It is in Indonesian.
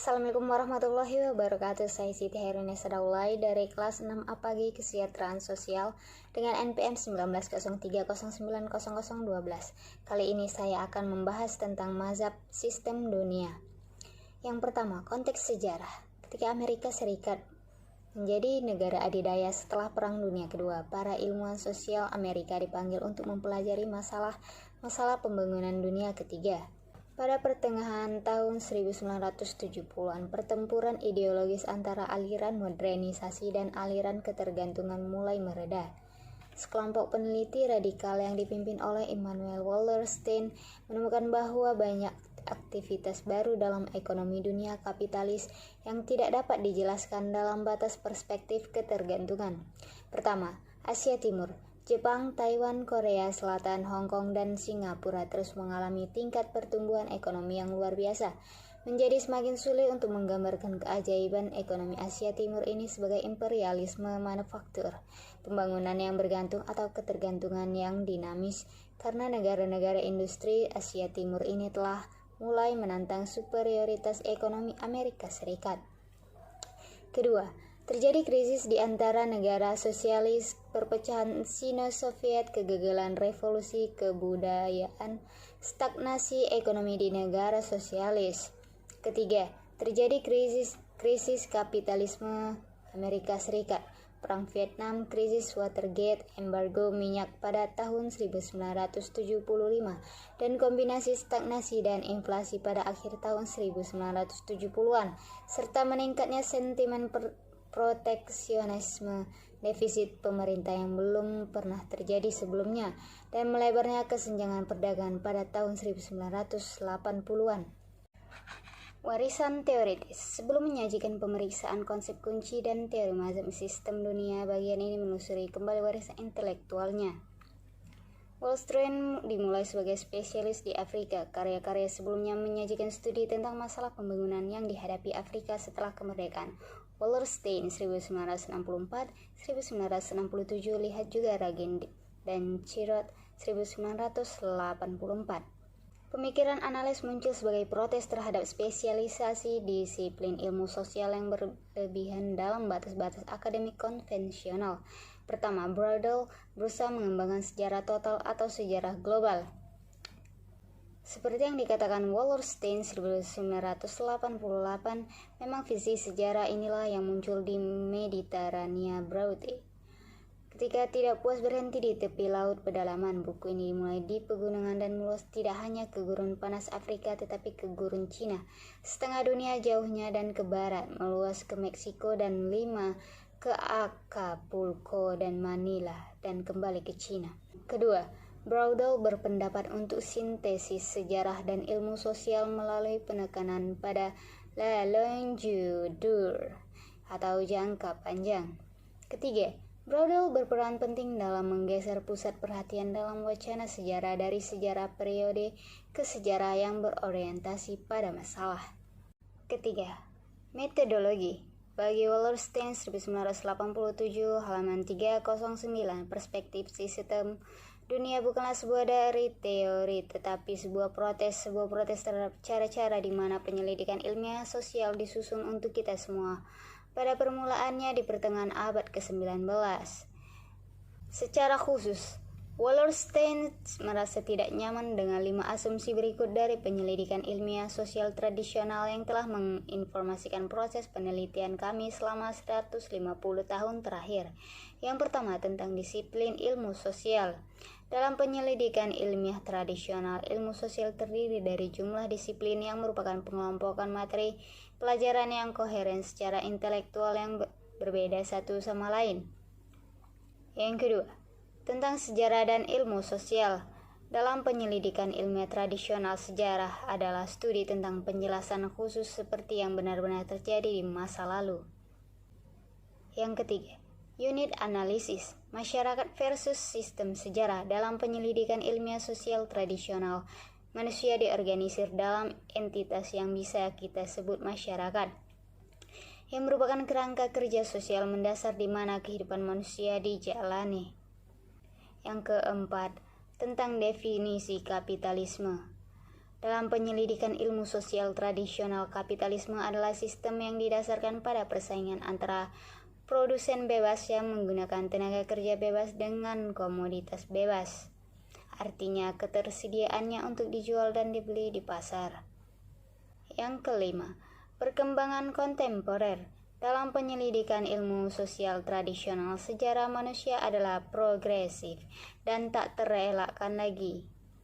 Assalamualaikum warahmatullahi wabarakatuh. Saya Siti Herina Sadaulay dari kelas 6A Pagi Kesejahteraan Sosial dengan NPM 1903090012. Kali ini saya akan membahas tentang mazhab sistem dunia. Yang pertama, konteks sejarah. Ketika Amerika Serikat menjadi negara adidaya setelah Perang Dunia Kedua, para ilmuwan sosial Amerika dipanggil untuk mempelajari masalah pembangunan dunia ketiga. Pada pertengahan tahun 1970-an, pertempuran ideologis antara aliran modernisasi dan aliran ketergantungan mulai mereda. Sekelompok peneliti radikal yang dipimpin oleh Immanuel Wallerstein menemukan bahwa banyak aktivitas baru dalam ekonomi dunia kapitalis yang tidak dapat dijelaskan dalam batas perspektif ketergantungan. Pertama, Asia Timur. Jepang, Taiwan, Korea Selatan, Hong Kong, dan Singapura terus mengalami tingkat pertumbuhan ekonomi yang luar biasa. Menjadi semakin sulit untuk menggambarkan keajaiban ekonomi Asia Timur ini sebagai imperialisme manufaktur, pembangunan yang bergantung atau ketergantungan yang dinamis, karena negara-negara industri Asia Timur ini telah mulai menantang superioritas ekonomi Amerika Serikat. Kedua, terjadi krisis di antara negara sosialis, perpecahan Sino-Soviet, kegagalan revolusi kebudayaan, stagnasi ekonomi di negara sosialis. Ketiga, terjadi krisis kapitalisme Amerika Serikat, Perang Vietnam, krisis Watergate, embargo minyak pada tahun 1975, dan kombinasi stagnasi dan inflasi pada akhir tahun 1970-an, serta meningkatnya sentimen proteksionisme, defisit pemerintah yang belum pernah terjadi sebelumnya, dan melebarnya kesenjangan perdagangan pada tahun 1980-an. Warisan teoritis. Sebelum menyajikan pemeriksaan konsep kunci dan teori mazhab sistem dunia, bagian ini menelusuri kembali warisan intelektualnya. Wallerstein dimulai sebagai spesialis di Afrika. Karya-karya sebelumnya menyajikan studi tentang masalah pembangunan yang dihadapi Afrika setelah kemerdekaan. Wallerstein 1964-1967, lihat juga Ragen dan Chirot 1984. Pemikiran analis muncul sebagai protes terhadap spesialisasi disiplin ilmu sosial yang berlebihan dalam batas-batas akademik konvensional. Pertama, Braudel berusaha mengembangkan sejarah total atau sejarah global. Seperti yang dikatakan Wallerstein 1988, memang visi sejarah inilah yang muncul di Mediterania Brauti. Ketika tidak puas berhenti di tepi laut pedalaman, buku ini dimulai di pegunungan dan meluas tidak hanya ke gurun panas Afrika tetapi ke gurun Cina, setengah dunia jauhnya, dan ke barat, meluas ke Meksiko dan 5 ke Acapulco dan Manila, dan kembali ke Cina. Kedua, Braudel berpendapat untuk sintesis sejarah dan ilmu sosial melalui penekanan pada la longue durée atau jangka panjang. Ketiga, Braudel berperan penting dalam menggeser pusat perhatian dalam wacana sejarah dari sejarah periode ke sejarah yang berorientasi pada masalah. Ketiga, metodologi. Bagi Wallerstein 1987 halaman 309, perspektif sistem dunia bukanlah sebuah dari teori, tetapi sebuah protes terhadap cara-cara di mana penyelidikan ilmiah sosial disusun untuk kita semua. Pada permulaannya di pertengahan abad ke-19. Secara khusus, Wallerstein merasa tidak nyaman dengan 5 asumsi berikut dari penyelidikan ilmiah sosial tradisional yang telah menginformasikan proses penelitian kami selama 150 tahun terakhir. Yang pertama, tentang disiplin ilmu sosial. Dalam penyelidikan ilmiah tradisional, ilmu sosial terdiri dari jumlah disiplin yang merupakan pengelompokan materi pelajaran yang koheren secara intelektual yang berbeda satu sama lain. Yang kedua, tentang sejarah dan ilmu sosial. Dalam penyelidikan ilmiah tradisional, sejarah adalah studi tentang penjelasan khusus seperti yang benar-benar terjadi di masa lalu. Yang ketiga, unit analisis, masyarakat versus sistem sejarah. Dalam penyelidikan ilmiah sosial tradisional, manusia diorganisir dalam entitas yang bisa kita sebut masyarakat, yang merupakan kerangka kerja sosial mendasar di mana kehidupan manusia dijalani. Yang keempat, tentang definisi kapitalisme. Dalam penyelidikan ilmu sosial tradisional, kapitalisme adalah sistem yang didasarkan pada persaingan antara produsen bebas yang menggunakan tenaga kerja bebas dengan komoditas bebas. Artinya ketersediaannya untuk dijual dan dibeli di pasar. Yang kelima, perkembangan kontemporer. Dalam penyelidikan ilmu sosial tradisional, sejarah manusia adalah progresif dan tak terelakkan lagi